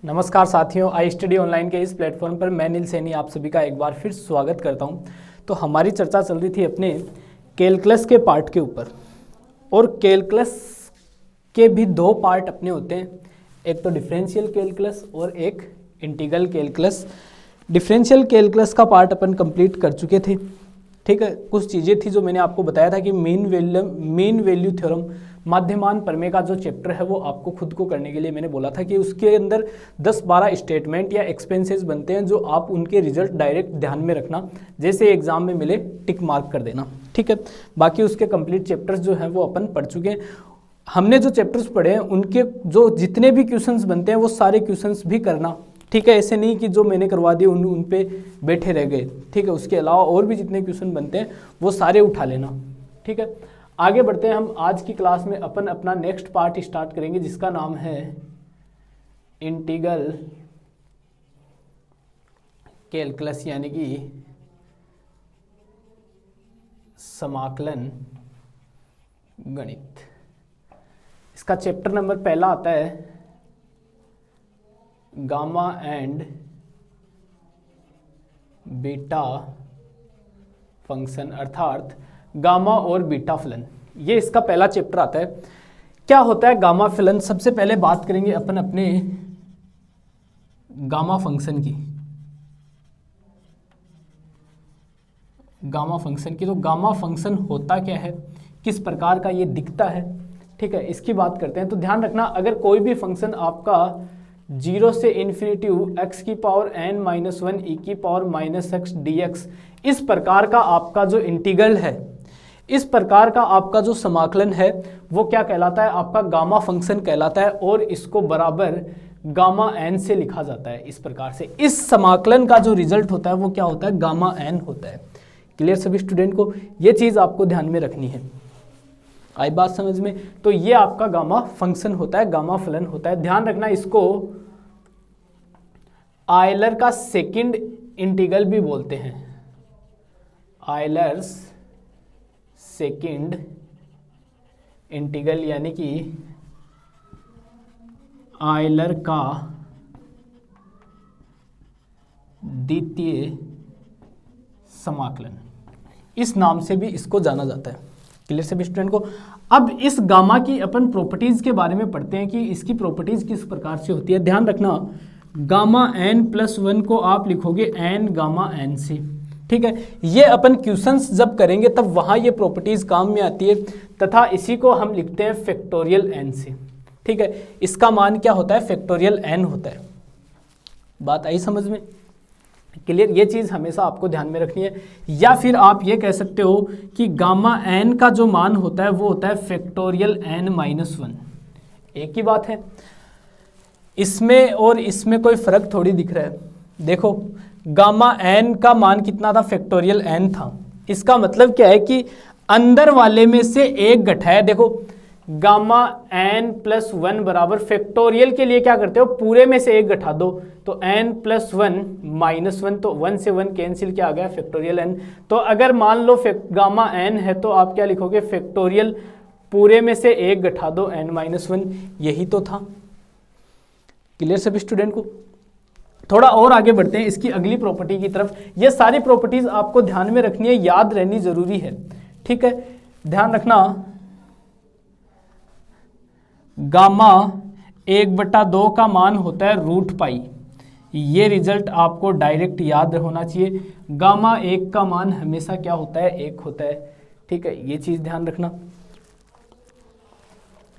नमस्कार साथियों, I study online के इस प्लेटफॉर्म पर मैं नील सैनी आप सभी का एक बार फिर स्वागत करता हूं। तो हमारी चर्चा चल रही थी अपने कैलकुलस के पार्ट के ऊपर, और कैलकुलस के भी दो पार्ट अपने होते हैं, एक तो डिफरेंशियल कैलकुलस और एक इंटीग्रल कैलकुलस। डिफरेंशियल कैलकुलस का पार्ट अपन कंप्लीट कर चुके थे, ठीक है। कुछ चीज़ें थी जो मैंने आपको बताया था कि मीन वैल्यू थ्योरम, माध्यमान प्रमेय का जो चैप्टर है वो आपको खुद को करने के लिए मैंने बोला था कि उसके अंदर 10-12 स्टेटमेंट या एक्सपेंसेस बनते हैं जो आप उनके रिजल्ट डायरेक्ट ध्यान में रखना, जैसे एग्जाम में मिले टिक मार्क कर देना, ठीक है। बाकी उसके कंप्लीट चैप्टर्स जो हैं वो अपन पढ़ चुके हैं। हमने जो चैप्टर्स पढ़े हैं उनके जो जितने भी क्वेश्चंस बनते हैं वो सारे क्वेश्चंस भी करना, ठीक है। ऐसे नहीं कि जो मैंने करवा दिए उन पे बैठे रह गए, ठीक है। उसके अलावा और भी जितने क्वेश्चन बनते हैं वो सारे उठा लेना, ठीक है। आगे बढ़ते हैं हम। आज की क्लास में अपन अपना नेक्स्ट पार्ट स्टार्ट करेंगे जिसका नाम है इंटीग्रल कैलकुलस, यानी कि समाकलन गणित। इसका चैप्टर नंबर पहला आता है गामा एंड बीटा फंक्शन, अर्थात गामा और बीटा फलन। ये इसका पहला चैप्टर आता है। क्या होता है गामा फलन? सबसे पहले बात करेंगे अपन अपने गामा फंक्शन की। गामा फंक्शन की तो गामा फंक्शन होता क्या है, किस प्रकार का ये दिखता है, ठीक है, इसकी बात करते हैं। तो ध्यान रखना, अगर कोई भी फंक्शन आपका 0 से इन्फिनिटी x की पावर n-1 e की पावर -x dx, इस प्रकार का आपका जो इंटीग्रल है, इस प्रकार का आपका जो समाकलन है वो क्या कहलाता है? आपका गामा फंक्शन कहलाता है, और इसको बराबर गामा n से लिखा जाता है। इस प्रकार से इस समाकलन का जो रिजल्ट होता है वो क्या होता है? गामा n होता है। क्लियर सभी स्टूडेंट को? ये चीज़ आपको ध्यान में रखनी है। आई बात समझ में? तो ये आपका गामा फंक्शन होता है, गामा फलन होता है। ध्यान रखना, इसको आयलर का सेकंड इंटीग्रल भी बोलते हैं। आयलर्स सेकंड इंटीग्रल, यानी कि आयलर का द्वितीय समाकलन, इस नाम से भी इसको जाना जाता है। क्लियर सभी स्टूडेंट को? अब इस गामा की अपन प्रॉपर्टीज के बारे में पढ़ते हैं कि इसकी प्रॉपर्टीज किस प्रकार से होती है। ध्यान रखना, गामा n+1 को आप लिखोगे n गामा n से, ठीक है। ये अपन क्वेश्चंस जब करेंगे तब वहाँ ये प्रॉपर्टीज काम में आती है, तथा इसी को हम लिखते हैं फैक्टोरियल n से, ठीक है। इसका मान क्या होता है? फैक्टोरियल n होता है। बात आई समझ में? क्लियर? ये चीज़ हमेशा आपको ध्यान में रखनी है। या फिर आप ये कह सकते हो कि गामा n का जो मान होता है वो होता है फैक्टोरियल n-1। एक ही बात है, इसमें और इसमें कोई फर्क थोड़ी दिख रहा है। देखो, गामा n का मान कितना था? फैक्टोरियल n था। इसका मतलब क्या है कि अंदर वाले में से एक घटाया। देखो, गामा n+1 बराबर, फैक्टोरियल के लिए क्या करते हो? पूरे में से एक घटा दो, तो n+1 -1, तो 1 से 1 कैंसिल, क्या आ गया? Factorial n। तो अगर मान लो गामा n है तो आप क्या लिखोगे? फैक्टोरियल पूरे में से एक घटा दो n-1, यही तो था। क्लियर सभी स्टूडेंट को? थोड़ा और आगे बढ़ते हैं इसकी अगली प्रॉपर्टी की तरफ। ये सारी प्रॉपर्टीज आपको ध्यान में रखनी है, याद रहनी जरूरी है, ठीक है। ध्यान रखना, गामा 1/2 का मान होता है √π। ये रिजल्ट आपको डायरेक्ट याद होना चाहिए। गामा 1 का मान हमेशा क्या होता है? 1 होता है, ठीक है। ये चीज़ ध्यान रखना।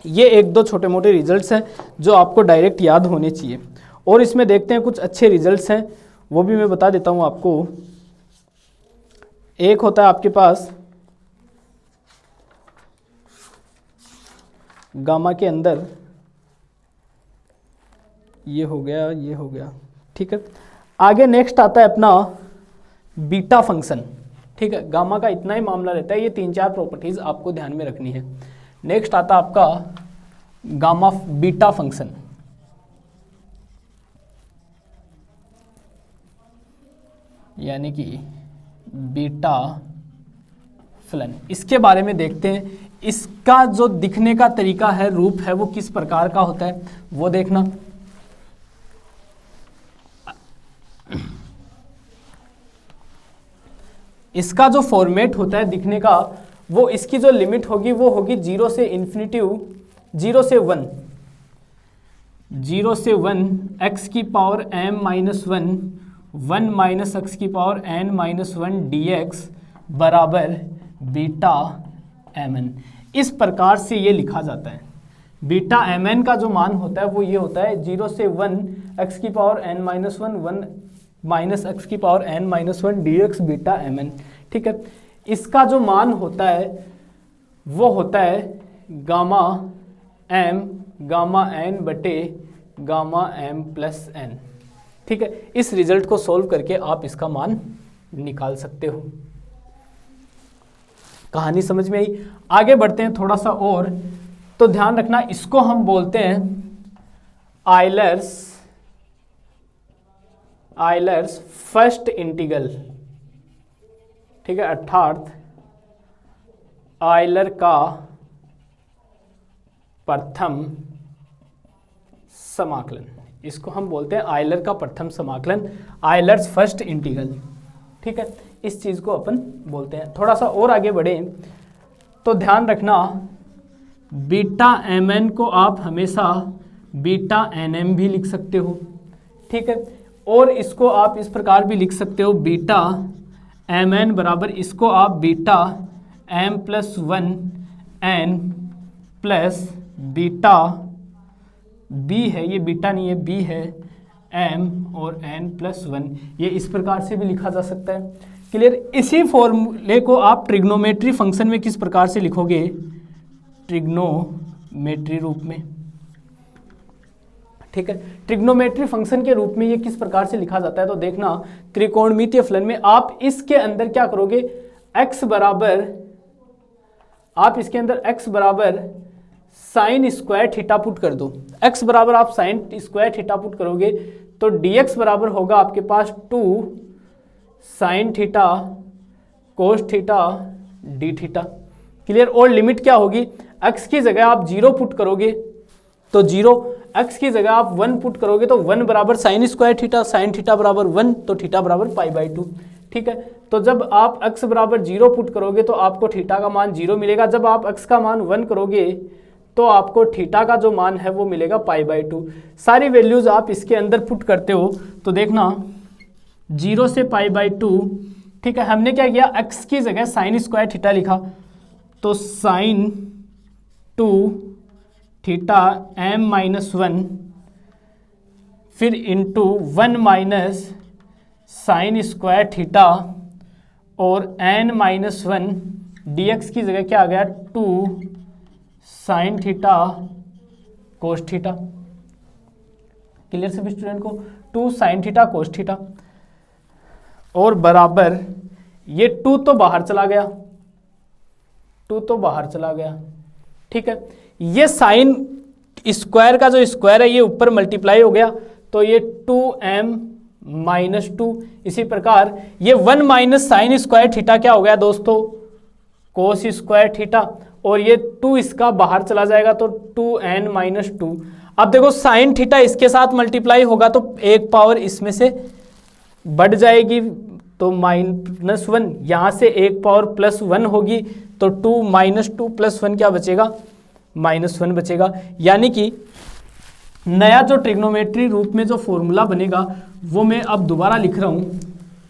ये 1-2 छोटे मोटे रिजल्ट्स हैं जो आपको डायरेक्ट याद होने चाहिए, और इसमें देखते हैं कुछ अच्छे रिजल्ट्स हैं, वो भी मैं बता देता हूँ आपको। एक होता है आपके पास गामा के अंदर, ये हो गया, ये हो गया, ठीक है। आगे नेक्स्ट आता है अपना बीटा फंक्शन, ठीक है। गामा का इतना ही मामला रहता है, ये 3-4 प्रॉपर्टीज आपको ध्यान में रखनी है। नेक्स्ट आता है आपका गामा बीटा फंक्शन, यानी कि बीटा फलन। इसके बारे में देखते हैं, इसका जो दिखने का तरीका है, रूप है, वो किस प्रकार का होता है वो देखना। इसका जो फॉर्मेट होता है दिखने का, वो इसकी जो लिमिट होगी वो होगी 0 से इन्फिनिटी, 0 से 1, 0 से 1 x की power m minus 1 minus X की पावर n माइनस 1 dx बराबर बीटा mn। इस प्रकार से ये लिखा जाता है। बीटा mn का जो मान होता है वो ये होता है 0 से 1 x की power n minus 1 minus X की power n minus 1 dx beta mn। ठीक है, इसका जो मान होता है वो होता है गामा m गामा n बटे गामा m प्लस n। ठीक है, इस रिजल्ट को सॉल्व करके आप इसका मान निकाल सकते हो। कहानी समझ में आई? आगे बढ़ते हैं थोड़ा सा और। तो ध्यान रखना, इसको हम बोलते हैं आयलर्स फर्स्ट इंटीग्रल। ठीक है, अर्थात आयलर का प्रथम समाकलन, इसको हम बोलते हैं आयलर का प्रथम समाकलन, आयलर्स फर्स्ट इंटीग्रल। ठीक है, इस चीज को अपन बोलते हैं। थोड़ा सा और आगे बढ़े तो ध्यान रखना, बीटा mn को आप हमेशा बीटा nm भी लिख सकते हो। ठीक है, और इसको आप इस प्रकार भी लिख सकते हो, बीटा mn बराबर, इसको आप beta m plus 1 n plus beta b है, ये बीटा नहीं है b है, m और n प्लस 1, ये इस प्रकार से भी लिखा जा सकता है। क्लियर? इसी फॉर्मूले को आप ट्रिग्नोमेट्री फंक्शन में किस प्रकार से लिखोगे? ट्रिग्नोमेट्री रूप में। ठीक है, ट्रिग्नोमेट्री फंक्शन के रूप में ये किस प्रकार से लिखा जाता है? तो देखना, त्रिकोणमितीय फलन में आप इसके अंदर क्या करोगे, x बराबर, आप इसके अंदर x बराबर साइन स्क्वायर थीटा पुट कर दो। x बराबर आप साइन स्क्वायर थीटा पुट करोगे तो dx बराबर होगा आपके पास 2 sine theta cos theta D theta. Clear? और लिमिट क्या होगी, x की जगह आप 0 पुट करोगे तो 0, x की जगह आप 1 पुट करोगे तो 1 बराबर sine square theta, sine theta बराबर 1 तो थीटा बराबर π/2। ठीक है, तो जब आप x बराबर 0 पुट करोगे तो आपको थीटा का मान 0 मिलेगा। जब आप x का मान 1 करोगे तो आपको थीटा का जो मान है वो मिलेगा π/2। सारी वैल्यूज आप इसके अंदर पुट करते हो तो देखना 0 से π/2। ठीक है, हमने क्या किया, x की जगह साइन स्क्वायर थीटा लिखा तो साइन 2 थीटा m माइनस 1 फिर into 1 minus sine square theta और n माइनस 1 dx की जगह क्या आ गया, 2 sine theta cos theta. Clear सभी स्टूडेंट को? 2 साइन थीटा कोस थीटा और बराबर ये 2 तो बाहर चला गया, 2 तो बाहर चला गया। ठीक है, ये साइन स्क्वायर का जो स्क्वायर है ये ऊपर मल्टीप्लाई हो गया तो ये 2m माइनस 2। इसी प्रकार ये 1 माइनस साइन स्क्वायर थीटा क्या हो गया दोस्तों, कोस स्क्वायर थीटा, और ये 2 इसका बाहर चला जाएगा तो 2n माइनस 2। अब देखो साइन थीटा इसके साथ मल्टीप्लाई होगा तो एक पावर इसमें से बढ़ जाएगी तो -1, यहाँ से एक पावर +1 होगी तो 2 माइनस 2 प्लस 1 क्या बचेगा, -1 बचेगा। यानी कि नया जो ट्रिग्नोमेट्री रूप में जो फॉर्मूला बनेगा वो मैं अब दोबारा लिख रहा हूँ,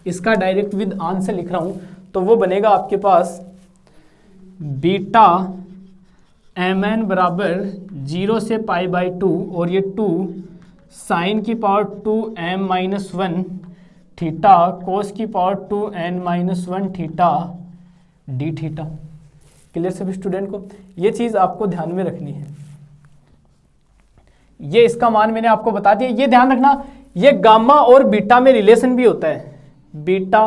इसका डायरेक्ट विद आंसर लिख रहा हूँ, तो वो बनेगा आपके पास बीटा mn बराबर 0 से π/2 और ये 2 साइन की power 2m minus 1 theta cos की power 2n minus 1 theta D theta. Clear सभी स्टूडेंट को? ये चीज़ आपको ध्यान में रखनी है। ये इसका मान मैंने आपको बता दिया। ये ध्यान रखना, ये गामा और बीटा में रिलेशन भी होता है। बीटा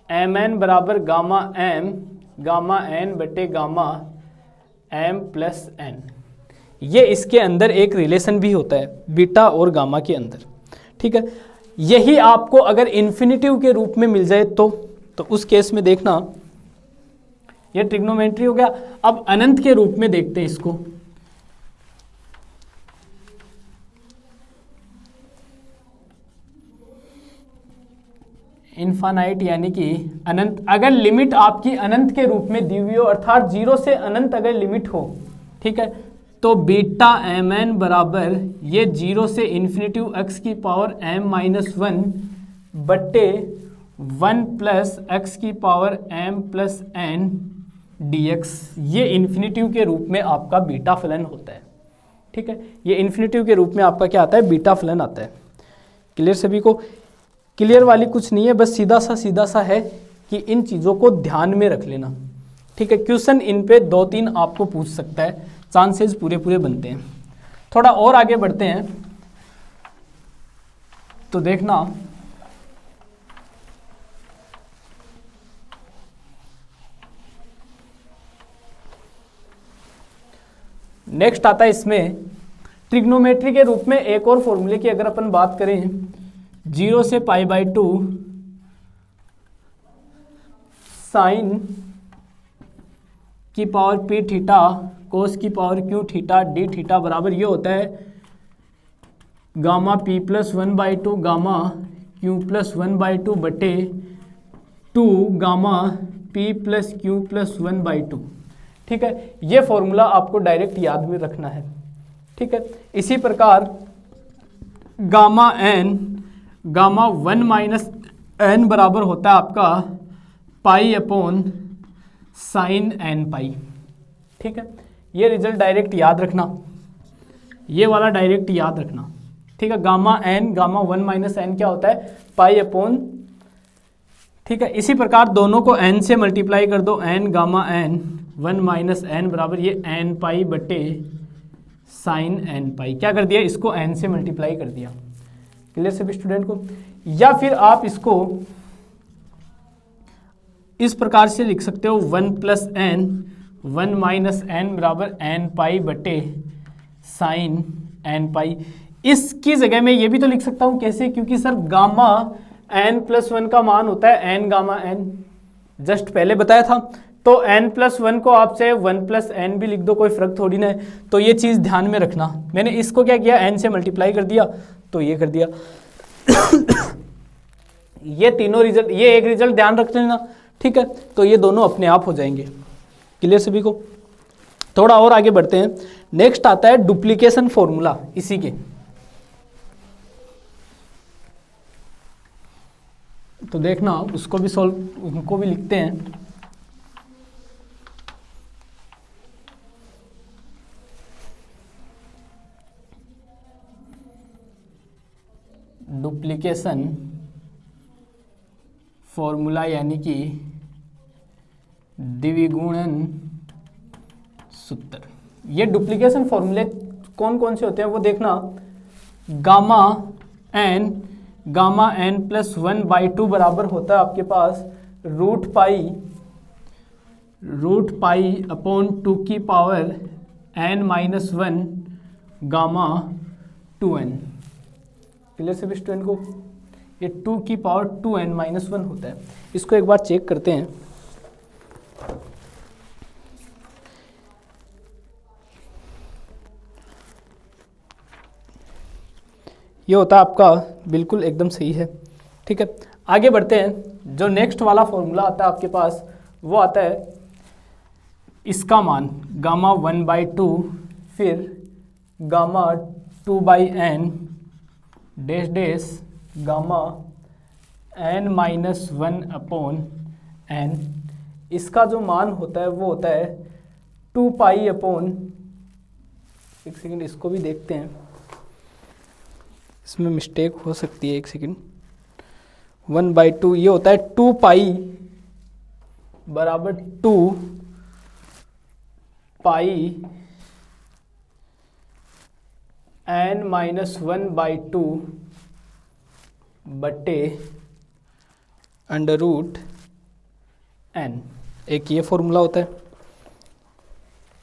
mn बराबर गामा m गामा n बटे गामा m प्लस n, ये इसके अंदर एक रिलेशन भी होता है बीटा और गामा के अंदर। ठीक है, यही आपको अगर इन्फिनिटिव के रूप में मिल जाए तो उस केस में देखना ये ट्रिग्नोमेट्री हो गया। अब अनंत के रूप में देखते हैं इसको। इनफाइनाइट यानी कि अनंत, अगर लिमिट आपकी अनंत के रूप में दी हुई हो, अर्थात 0 से अनंत अगर लिमिट हो, ठीक है, तो बीटा एम एन बराबर ये 0 से इन्फिनेटिव एक्स की पावर m माइनस 1 बट्टे 1 प्लस एक्स की power m plus n dx, ये इन्फिनेटिव के रूप में आपका बीटा फलन होता है। ठीक है, ये इन्फिनेटिव के रूप में आपका क्या आता है, बीटा फलन आता है। क्लियर सभी को? क्लियर वाली कुछ नहीं है, बस सीधा सा है कि इन चीज़ों को ध्यान में रख लेना। ठीक है, क्वेश्चन इन पे 2-3 आपको पूछ सकता है, चांसेस पूरे बनते हैं। थोड़ा और आगे बढ़ते हैं तो देखना, नेक्स्ट आता है इसमें ट्रिग्नोमेट्री के रूप में एक और फॉर्मूले की अगर अपन बात करें, 0 से π/2 साइन की पावर p थीटा कोस की power q theta d theta बराबर ये होता है gamma p plus 1/2 gamma q plus 1/2 बटे 2 gamma p plus q plus 1/2। ठीक है, ये फॉर्मूला आपको डायरेक्ट याद में रखना है। ठीक है, इसी प्रकार gamma n, gamma 1 minus n बराबर होता है आपका पाई अपॉन साइन n पाई। ठीक है, ये रिजल्ट डायरेक्ट याद रखना, ये वाला डायरेक्ट याद रखना। ठीक है, gamma n, gamma 1 minus n क्या होता है, पाई अपॉन। ठीक है, इसी प्रकार दोनों को n से मल्टीप्लाई कर दो, n gamma n 1 minus n बराबर ये n पाई बटे साइन n पाई। क्या कर दिया, इसको n से मल्टीप्लाई कर दिया। क्लियर सभी स्टूडेंट को? या फिर आप इसको इस प्रकार से लिख सकते हो, 1 प्लस n 1 माइनस n बराबर n पाई बटे साइन n पाई। इसकी जगह में ये भी तो लिख सकता हूँ, कैसे, क्योंकि सर गामा n प्लस 1 का मान होता है n गामा n, जस्ट पहले बताया था। तो n प्लस 1 को आपसे 1 प्लस n भी लिख दो, कोई फर्क थोड़ी ना है। तो ये चीज़ ध्यान में रखना, मैंने इसको क्या किया, n से मल्टीप्लाई कर दिया तो ये कर दिया। ये तीनों रिजल्ट, ये एक रिजल्ट ध्यान रख लेना। ठीक है, तो ये दोनों अपने आप हो जाएंगे। क्लियर सभी को? थोड़ा और आगे बढ़ते हैं। नेक्स्ट आता है डुप्लीकेशन फॉर्मूला, इसी के। तो देखना, उसको भी उनको भी लिखते हैं। डुप्लीकेशन फॉर्मूला यानी कि द्विगुणन सूत्र। ये डुप्लीकेशन फॉर्मूले कौन कौन से होते हैं वो देखना। गामा n प्लस 1/2 बराबर होता है आपके पास रूट पाई अपॉन 2 की power n minus 1 gamma 2n। Clear सभी स्टूडेंट को? ये 2 की पावर 2n माइनस 1 होता है। इसको एक बार चेक करते हैं। ये होता है आपका, बिल्कुल एकदम सही है। ठीक है, आगे बढ़ते हैं। जो नेक्स्ट वाला फॉर्मूला आता है आपके पास, वो आता है इसका मान गामा 1/2 फिर gamma 2/n dash dash gamma n minus 1 upon n। इसका जो मान होता है वो होता है 2 पाई अपॉन, एक सेकंड इसको भी देखते हैं, इसमें मिस्टेक हो सकती है, एक सेकंड। 1/2 ये होता है 2 पाई बराबर 2 पाई n माइनस 1/2 बटे अंडर रूट n। एक ये फॉर्मूला होता है।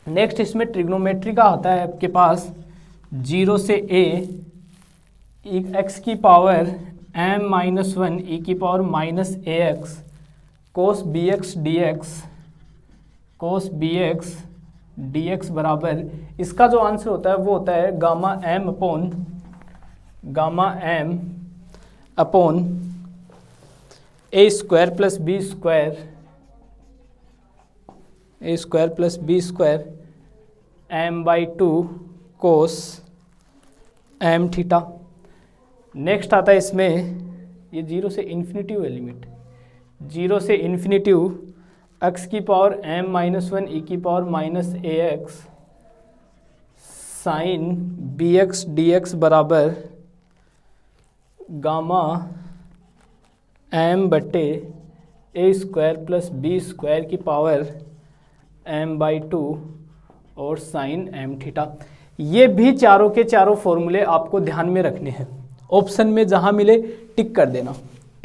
नेक्स्ट इसमें ट्रिग्नोमेट्री का होता है आपके पास 0 से a x की पावर m माइनस 1 e की पावर माइनस ax कोस bx dx बराबर, इसका जो आंसर होता है वो होता है gamma m upon A square plus B square, A square plus B square M by two cos M theta. Next आता है इसमें, ये जीरो से इन्फिनिटी है लिमिट, जीरो से इन्फिनिटी एक्स की power M minus one E की power minus A X sine B X D X बराबर गामा एम बटे A square plus B square की पावर एम बाई टू और sine M theta. ये भी चारों के चारों फॉर्मूले आपको ध्यान में रखने हैं, ऑप्शन में जहां मिले टिक कर देना,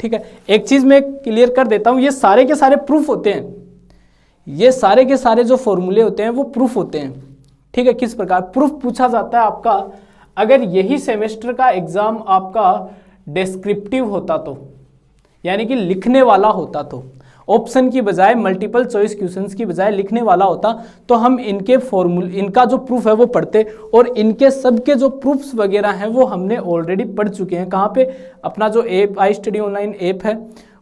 ठीक है। एक चीज मैं क्लियर कर देता हूं, ये सारे के सारे प्रूफ होते हैं, ये सारे के सारे जो फॉर्मूले होते हैं वो प्रूफ होते हैं, ठीक है। किस प्रकार प्रूफ पूछा जाता है आपका, अगर यही सेमेस्टर का एग्जाम आपका डिस्क्रिप्टिव होता तो, यानी कि लिखने वाला होता तो, ऑप्शन की बजाय मल्टीपल चॉइस क्वेश्चंस की बजाय लिखने वाला होता, तो हम इनके फॉर्मूले, इनका जो प्रूफ है वो पढ़ते, और इनके सबके जो प्रूफ्स वगैरह हैं वो हमने ऑलरेडी पढ़ चुके हैं। कहाँ पे, अपना जो app I study online app है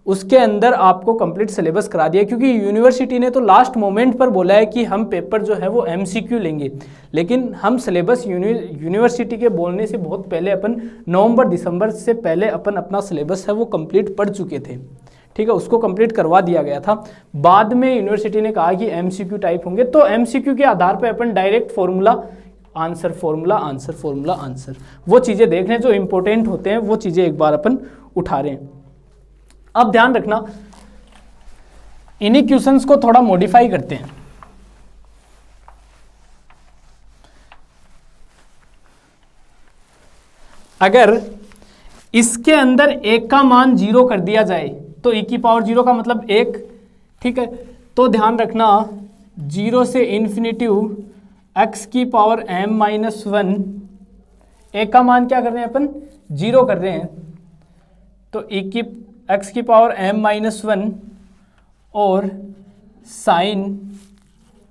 उसके अंदर आपको कंप्लीट सिलेबस करा दिया, क्योंकि यूनिवर्सिटी ने तो लास्ट मोमेंट पर बोला है कि हम पेपर जो है वो एमसीक्यू लेंगे, लेकिन हम सिलेबस यूनिवर्सिटी के बोलने से बहुत पहले अपन नवंबर दिसंबर से पहले अपन अपना सिलेबस है वो कंप्लीट पढ़ चुके थे, ठीक है। उसको कंप्लीट करवा दिया गया था। बाद में यूनिवर्सिटी ने कहा कि एमसीक्यू टाइप होंगे, तो एमसीक्यू के आधार पर अपन direct formula answer, formula answer, formula answer, वो चीज़ें देख रहे हैं जो इंपॉर्टेंट होते हैं, वो चीज़ें एक बार अपन उठा रहे हैं। अब ध्यान रखना, इन्हीं क्वेश्चंस को थोड़ा मॉडिफाई करते हैं। अगर इसके अंदर एक का मान जीरो कर दिया जाए तो e की पावर जीरो का मतलब एक, ठीक है। तो ध्यान रखना, जीरो से इन्फिनिटी x की पावर m माइनस वन, एक का मान क्या कर रहे हैं अपन, जीरो कर रहे हैं, तो x की पावर m माइनस वन और साइन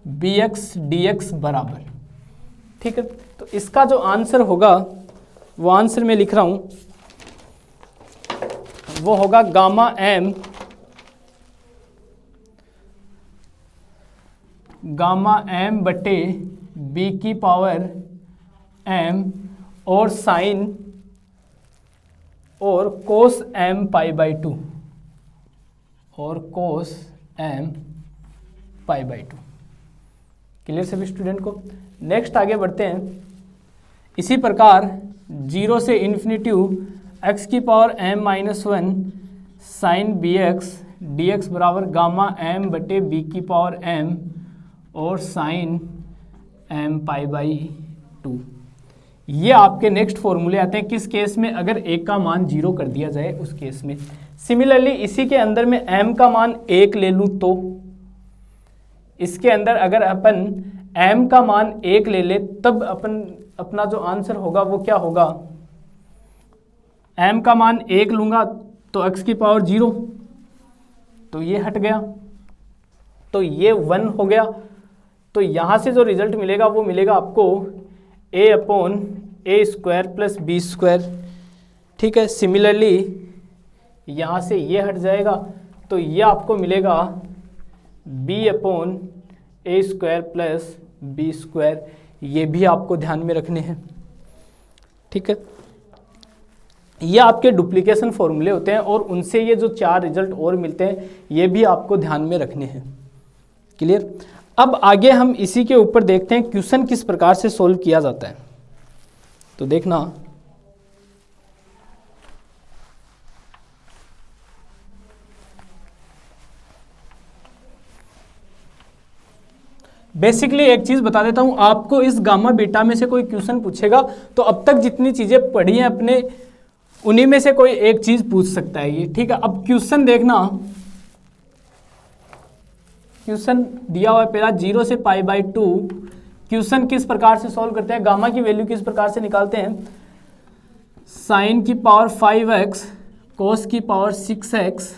bx dx बराबर, ठीक है। तो इसका जो आंसर होगा वो आंसर मैं लिख रहा हूं, वो होगा गामा m बटे b की पावर m और साइन और cos m pi by two, और cos m pi by two. Clear सभी स्टूडेंट को। नेक्स्ट आगे बढ़ते हैं। इसी प्रकार जीरो से इन्फिनिटी x की power m minus one sine B X D X बराबर गामा m बटे b की पावर m और sine m pi by two. ये आपके नेक्स्ट फॉर्मूले आते हैं, किस केस में, अगर एक का मान जीरो कर दिया जाए उस केस में। सिमिलरली इसी के अंदर में m का मान एक ले लूँ तो, इसके अंदर अगर अपन m का मान एक ले ले तब अपन अपना जो आंसर होगा वो क्या होगा, m का मान एक लूँगा तो x की पावर जीरो, तो ये हट गया, तो ये वन हो गया। तो यहाँ से जो रिजल्ट मिलेगा वो मिलेगा आपको a upon A square plus B square, ठीक है। सिमिलरली यहाँ से ये हट जाएगा, तो ये आपको मिलेगा b upon A square plus B square. ये भी आपको ध्यान में रखने हैं, ठीक है। ये आपके डुप्लीकेशन फॉर्मूले होते हैं और उनसे ये जो चार रिजल्ट और मिलते हैं ये भी आपको ध्यान में रखने हैं। क्लियर। अब आगे हम इसी के ऊपर देखते हैं क्वेश्चन किस प्रकार से सॉल्व किया जाता है। तो देखना, बेसिकली एक चीज बता देता हूं आपको, इस गामा बीटा में से कोई क्वेश्चन पूछेगा तो अब तक जितनी चीजें पढ़ी हैं अपने, उन्हीं में से कोई एक चीज पूछ सकता है ये, ठीक है। अब क्वेश्चन देखना, क्वेश्चन दिया हुआ है पहला जीरो से पाई बाई टू। क्वेश्चन किस प्रकार से सॉल्व करते हैं, गामा की वैल्यू किस प्रकार से निकालते हैं, साइन की पावर 5x कोस की पावर 6x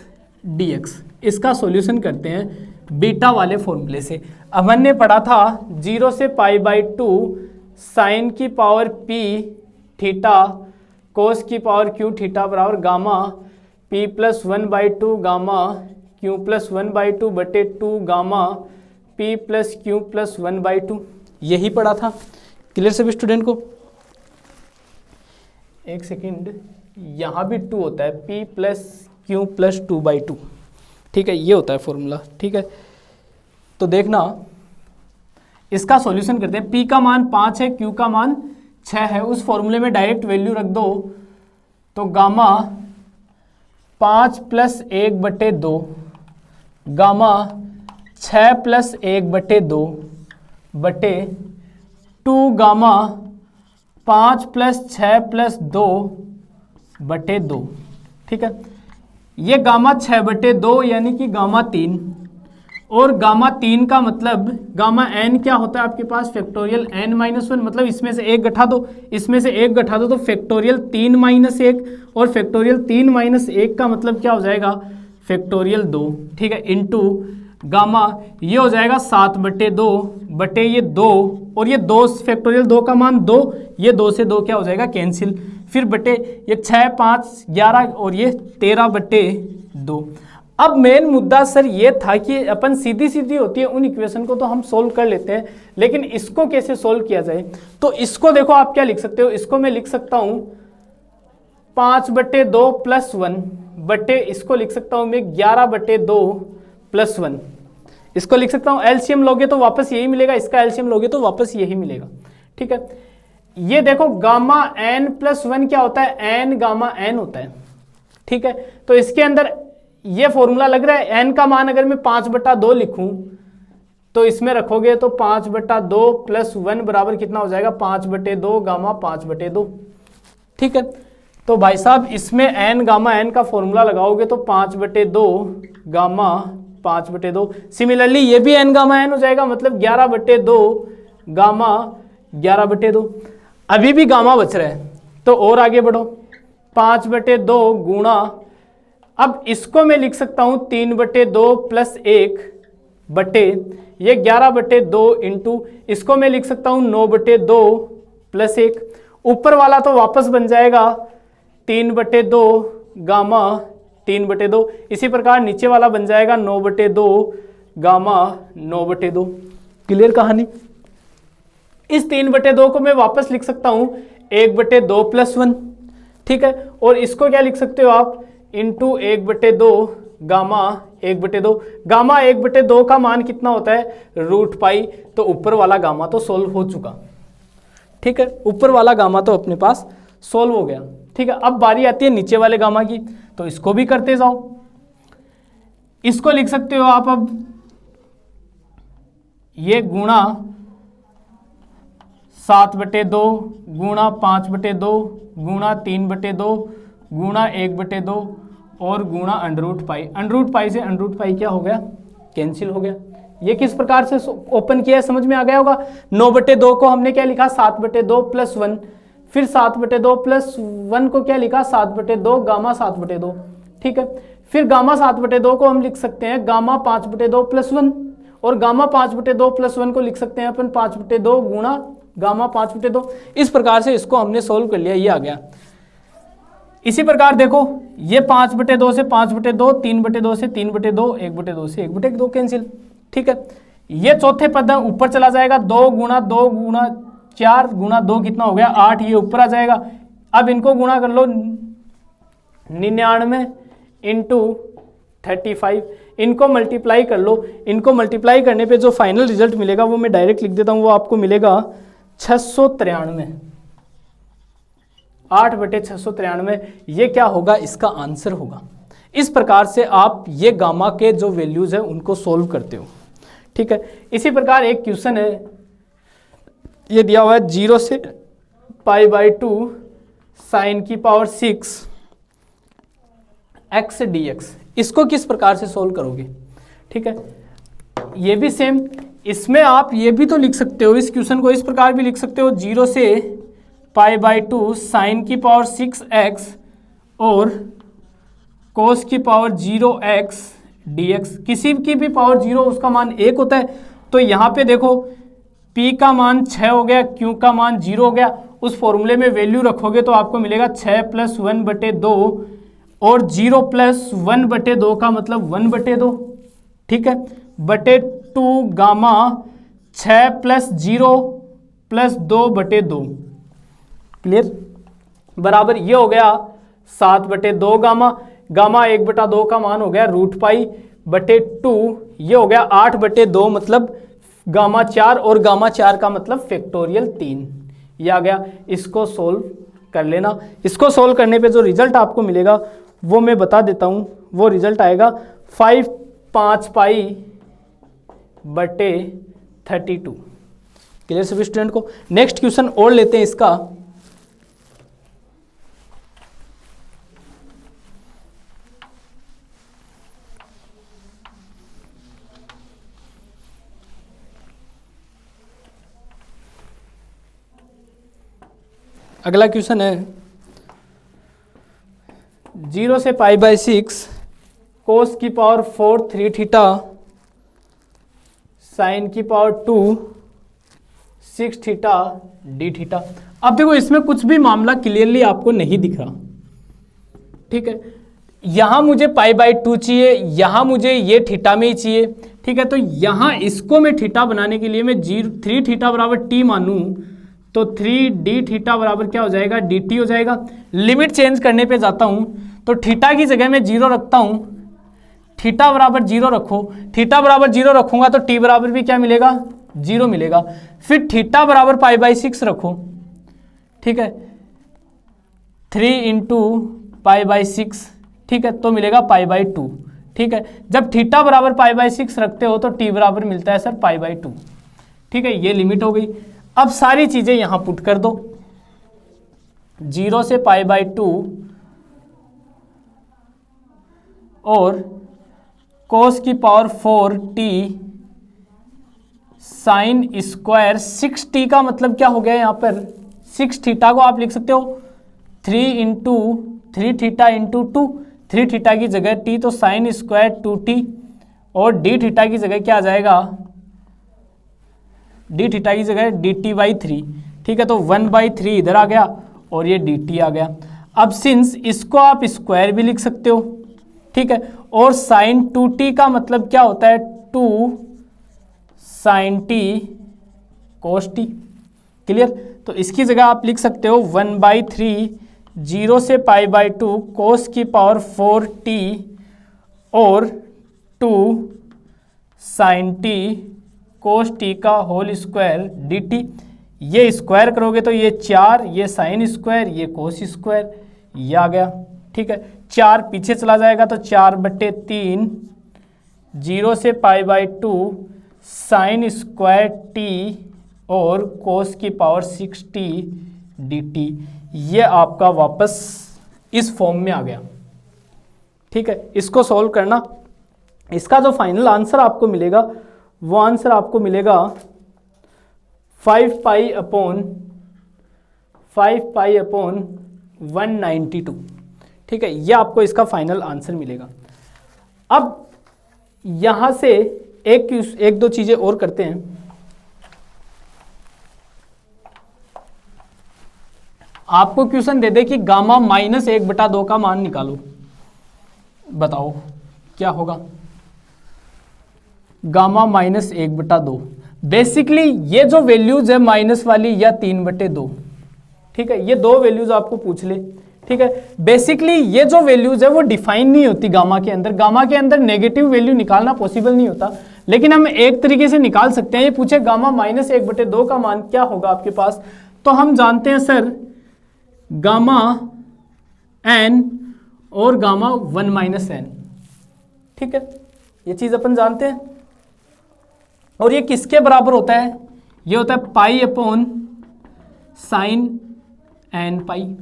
dx, इसका सॉल्यूशन करते हैं बीटा वाले फॉर्मूले से। अब हमने पढ़ा था जीरो से पाई बाई टू साइन की पावर p थीटा कोस की पावर q थीटा बराबर gamma P plus 1/2 gamma Q plus 1/2 बटे 2 gamma P plus Q plus 1/2, यही पढ़ा था। क्लियर सभी स्टूडेंट को? एक सेकेंड, यहाँ भी 2 होता है, P प्लस Q प्लस 2/2, ठीक है, ये होता है फॉर्मूला, ठीक है। तो देखना, इसका सॉल्यूशन करते हैं। P का मान 5 है, Q का मान 6 है, उस फॉर्मूले में डायरेक्ट वैल्यू रख दो, तो गामा 5 प्लस 1/2 गामा 6 प्लस 1/2 बटे 2 गामा 5 प्लस 6 प्लस 2/2, ठीक है। ये गामा 6/2 यानी कि गामा 3, और गामा 3 का मतलब गामा n क्या होता है आपके पास, फैक्टोरियल n-1, मतलब इसमें से एक घटा दो, इसमें से एक घटा दो, तो फैक्टोरियल 3-1, और फैक्टोरियल 3-1 का मतलब क्या हो जाएगा, फैक्टोरियल 2, ठीक है, इंटू गामा ये हो जाएगा 7/2 बटे ये 2, और ये 2 फैक्टोरियल 2 का मान 2, ये 2 से 2 क्या हो जाएगा, कैंसिल, फिर बटे ये 6, 5, 11 और ये 13/2। अब मेन मुद्दा सर ये था कि अपन सीधी सीधी होती है उन इक्वेशन को तो हम सोल्व कर लेते हैं, लेकिन इसको कैसे सोल्व किया जाए। तो इसको देखो आप क्या लिख सकते हो, इसको मैं लिख सकता हूं 5/2 प्लस 1 बटे, इसको लिख सकता हूं मैं 11/2 प्लस 1, इसको लिख सकता हूं। एलसीएम लोगे तो वापस यही मिलेगा, इसका एलसीएम लोगे तो वापस यही मिलेगा, ठीक है। ये देखो गामा n प्लस 1 क्या होता है, n गामा n होता है, ठीक है। तो इसके अंदर ये फॉर्मूला लग रहा है, n का मान अगर मैं 5/2 लिखूं तो इसमें रखोगे तो 5/2 प्लस 1 बराबर कितना हो जाएगा, 5/2 गामा 5/2, ठीक है। तो भाई साहब इसमें n गामा n का फॉर्मूला लगाओगे तो 5/2 गामा 5/2, सिमिलरली ये भी n गामा n हो जाएगा, मतलब 11/2 गामा 11/2। अभी भी गामा बच रहा है तो और आगे बढ़ो, 5/2 गुणा, अब इसको मैं लिख सकता हूं 3/2 प्लस 1 बटे ये 11/2 इंटू, इसको मैं लिख सकता हूं 9/2 प्लस 1, ऊपर वाला तो वापस बन जाएगा 3/2 गामा 3/2, इसी प्रकार नीचे वाला बन जाएगा 9/2 गामा 9/2। क्लियर कहानी? इस 3/2 को मैं वापस लिख सकता हूं 1/2 प्लस 1, ठीक है, और इसको क्या लिख सकते हो आप, इंटू 1/2 गामा 1/2, गामा 1/2 का मान कितना होता है, √π, तो ऊपर वाला गामा तो सोल्व हो चुका, ठीक है, ऊपर वाला गामा तो अपने पास सोल्व हो गया, ठीक है। अब बारी आती है नीचे वाले गामा की, तो इसको भी करते जाओ। इसको लिख सकते हो आप अब ये गुणा 7/2 गुणा 5/2 गुणा 3/2 गुणा 1/2 और गुणा √π, √π से √π क्या हो गया, कैंसिल हो गया। ये किस प्रकार से ओपन किया है समझ में आ गया होगा। 9/2 को हमने क्या लिखा, 7/2 प्लस 1, फिर 7/2 प्लस 1 को क्या लिखा, 7/2 गामा 7/2, ठीक है। फिर गामा 7/2 को हम लिख सकते हैं गामा 5/2 प्लस 1, और गामा 5/2 प्लस 1 को लिख सकते हैं अपन 5/2 गुणा गामा 5/2। इस प्रकार से इसको हमने सोल्व कर लिया, ये आ गया। इसी प्रकार देखो ये 5/2 से 5/2, 3/2 से 3/2, 1/2 से 1/2 कैंसिल, ठीक है। ये चौथे पद ऊपर चला जाएगा, 2 गुणा 2 गुणा 4 गुणा 2 कितना हो गया, 8, ये ऊपर आ जाएगा। अब इनको गुणा कर लो 99 इंटू 35, इनको मल्टीप्लाई कर लो, इनको मल्टीप्लाई करने पे जो फाइनल रिजल्ट मिलेगा वो मैं डायरेक्ट लिख देता हूँ, वो आपको मिलेगा 693, 8/693, ये क्या होगा, इसका आंसर होगा। इस प्रकार से आप ये गामा के जो वैल्यूज है उनको सोल्व करते हो, ठीक है। इसी प्रकार एक क्वेश्चन है, ये दिया हुआ है 0 से π/2 sin की पावर 6 x dx, इसको किस प्रकार से सोल्व करोगे, ठीक है। ये भी सेम, इसमें आप ये भी तो लिख सकते हो, इस क्वेश्चन को इस प्रकार भी लिख सकते हो, 0 से π/2 sin की पावर 6x और cos की पावर 0x dx, किसी की भी पावर 0 उसका मान 1 होता है। तो यहाँ पे देखो p का मान 6 हो गया, q का मान 0 हो गया, उस फॉर्मूले में वैल्यू रखोगे तो आपको मिलेगा 6 + 1/2 और 0 प्लस 1/2 का मतलब 1/2, ठीक है, बटे 2 गामा 6 प्लस 0 प्लस 2/2, क्लियर, बराबर ये हो गया 7/2 गामा, गामा 1/2 का मान हो गया √π/2, ये हो गया 8/2 मतलब गामा 4, और गामा 4 का मतलब फैक्टोरियल 3, ये आ गया। इसको सोल्व कर लेना। इसको सोल्व करने पे जो रिजल्ट आपको मिलेगा वो मैं बता देता हूँ, वो रिजल्ट आएगा 5/5π/32। क्लियर सभी स्टूडेंट को। नेक्स्ट क्वेश्चन और लेते हैं इसका। अगला क्वेश्चन है 0 से π/6 cos की पावर 4 3 थीटा साइन की पावर 2 6 थीटा डी थीटा। अब देखो इसमें कुछ भी मामला क्लियरली आपको नहीं दिख रहा, ठीक है, यहां मुझे π/2 चाहिए, यहां मुझे ये थीटा में ही चाहिए, ठीक है, तो यहां इसको मैं थीटा बनाने के लिए मैं 3 थीटा बराबर टी मानूं तो 3d थीटा बराबर क्या हो जाएगा, dt हो जाएगा। लिमिट चेंज करने पे जाता हूं तो थीटा की जगह मैं 0 रखता हूं, थीटा बराबर 0 रखो, थीटा बराबर 0 रखूंगा तो t बराबर भी क्या मिलेगा, 0 मिलेगा। फिर थीटा बराबर π/6 रखो, ठीक है, 3 × π/6, ठीक है, तो मिलेगा π/2, ठीक है। जब थीटा बराबर π/6 रखते हो तो t बराबर मिलता है सर π/2, ठीक है, ये लिमिट हो गई। अब सारी चीजें यहां पुट कर दो, 0 से π/2 और cos की power 4t sine square 6t का मतलब क्या हो गया यहाँ पर 6 थीटा को आप लिख सकते हो 3 थीटा इंटू 2, 3 थीटा की जगह t तो साइन स्क्वायर 2t और d थीटा की जगह क्या आ जाएगा, डी थीटा की जगह dt/3, ठीक है, तो 1/3 इधर आ गया और ये dt आ गया। अब सिंस इसको आप स्क्वायर भी लिख सकते हो, ठीक है, और साइन 2t का मतलब क्या होता है 2 sine t cos t, clear, तो इसकी जगह आप लिख सकते हो 1/3 0 से π/2 cos की पावर 4t और 2 साइन t cos t का होल स्क्वायर dt। ये स्क्वायर करोगे तो ये 4, ये साइन स्क्वायर, ये कोस स्क्वायर, ये आ गया, ठीक है, 4 पीछे चला जाएगा तो 4/3 0 से π/2 साइन स्क्वायर t और कोस की पावर 6t dt। ये आपका वापस इस फॉर्म में आ गया, ठीक है। इसको सॉल्व करना, इसका जो फाइनल आंसर आपको मिलेगा वो आंसर आपको मिलेगा 5π/192, ठीक है, ये आपको इसका फाइनल आंसर मिलेगा। अब यहां से एक दो चीजें और करते हैं। आपको क्वेश्चन दे दे कि गामा -1/2 का मान निकालो, बताओ क्या होगा। गामा -1/2, बेसिकली ये जो वैल्यूज है माइनस वाली या 3/2, ठीक है, ये दो वैल्यूज आपको पूछ ले, ठीक है। बेसिकली ये जो वैल्यूज है वो डिफाइन नहीं होती गामा के अंदर, गामा के अंदर नेगेटिव वैल्यू निकालना पॉसिबल नहीं होता, लेकिन हम एक तरीके से निकाल सकते हैं। ये पूछे गामा -1/2 का मान क्या होगा आपके पास, तो हम जानते हैं सर गामा n और गामा 1 - n, ठीक है, ये चीज अपन जानते हैं। और ये किसके बराबर होता है, ये होता है π/sin nπ,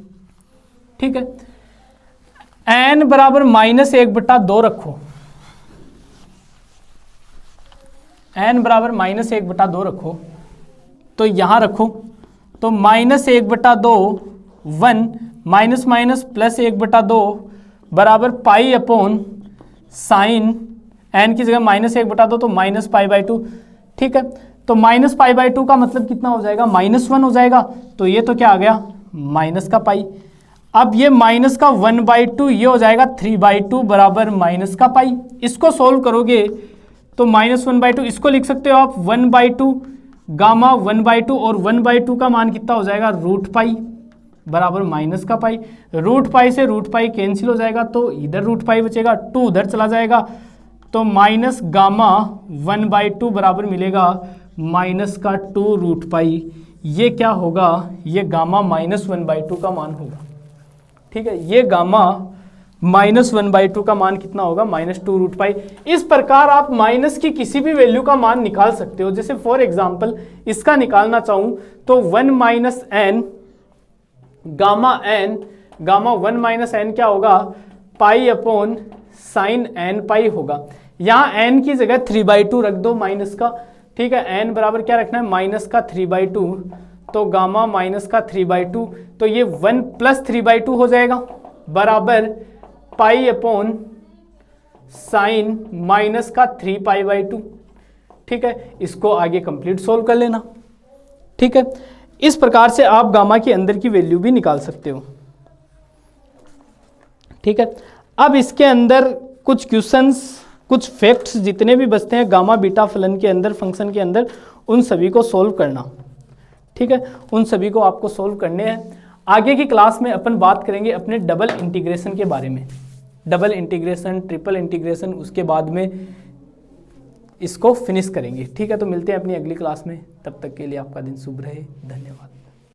ठीक है। n बराबर -1/2 रखो, n बराबर -1/2 रखो, तो यहां रखो, तो -1/2 1 माइनस माइनस प्लस 1/2 बराबर π/sin n की जगह -1/2 तो -π/2, ठीक है। तो -π/2 का मतलब कितना हो जाएगा, -1 हो जाएगा, तो ये तो क्या आ गया माइनस का पाई। अब ये माइनस का 1/2 ये हो जाएगा 3/2 बराबर माइनस का पाई। इसको सोल्व करोगे तो -1/2 इसको लिख सकते हो आप 1/2 गामा 1/2 और 1/2 का मान कितना हो जाएगा √पाई बराबर माइनस का पाई। √पाई से √पाई कैंसिल हो जाएगा तो इधर √पाई बचेगा, 2 उधर चला जाएगा तो माइनस गामा 1/2 बराबर मिलेगा माइनस का 2√पाई। ये क्या होगा, ये गामा -1/2 का मान होगा। ठीक है, ये गामा -1/2 का मान कितना होगा -2√पाई। इस प्रकार आप माइनस की किसी भी वैल्यू का मान निकाल सकते हो। जैसे फॉर एग्जांपल इसका निकालना चाहूं तो 1 - n गामा 1 - n क्या होगा पाई अपॉन साइन n पाई होगा। यहाँ n की जगह 3/2 रख दो माइनस का। ठीक है, n बराबर क्या रखना है माइनस का 3/2 तो गामा माइनस का 3/2 तो ये 1 + 3/2 हो जाएगा बराबर पाई अपॉन साइन माइनस का 3π/2। ठीक है, इसको आगे कंप्लीट सोल्व कर लेना। ठीक है, इस प्रकार से आप गामा के अंदर की वैल्यू भी निकाल सकते हो। ठीक है, अब इसके अंदर कुछ क्वेश्चंस कुछ फैक्ट्स जितने भी बचते हैं गामा बीटा फलन के अंदर फंक्शन के अंदर उन सभी को सोल्व करना। ठीक है, उन सभी को आपको सोल्व करने हैं। आगे की क्लास में अपन बात करेंगे अपने डबल इंटीग्रेशन के बारे में, डबल इंटीग्रेशन ट्रिपल इंटीग्रेशन, उसके बाद में इसको फिनिश करेंगे। ठीक है, तो मिलते हैं अपनी अगली क्लास में, तब तक के लिए आपका दिन शुभ रहे, धन्यवाद।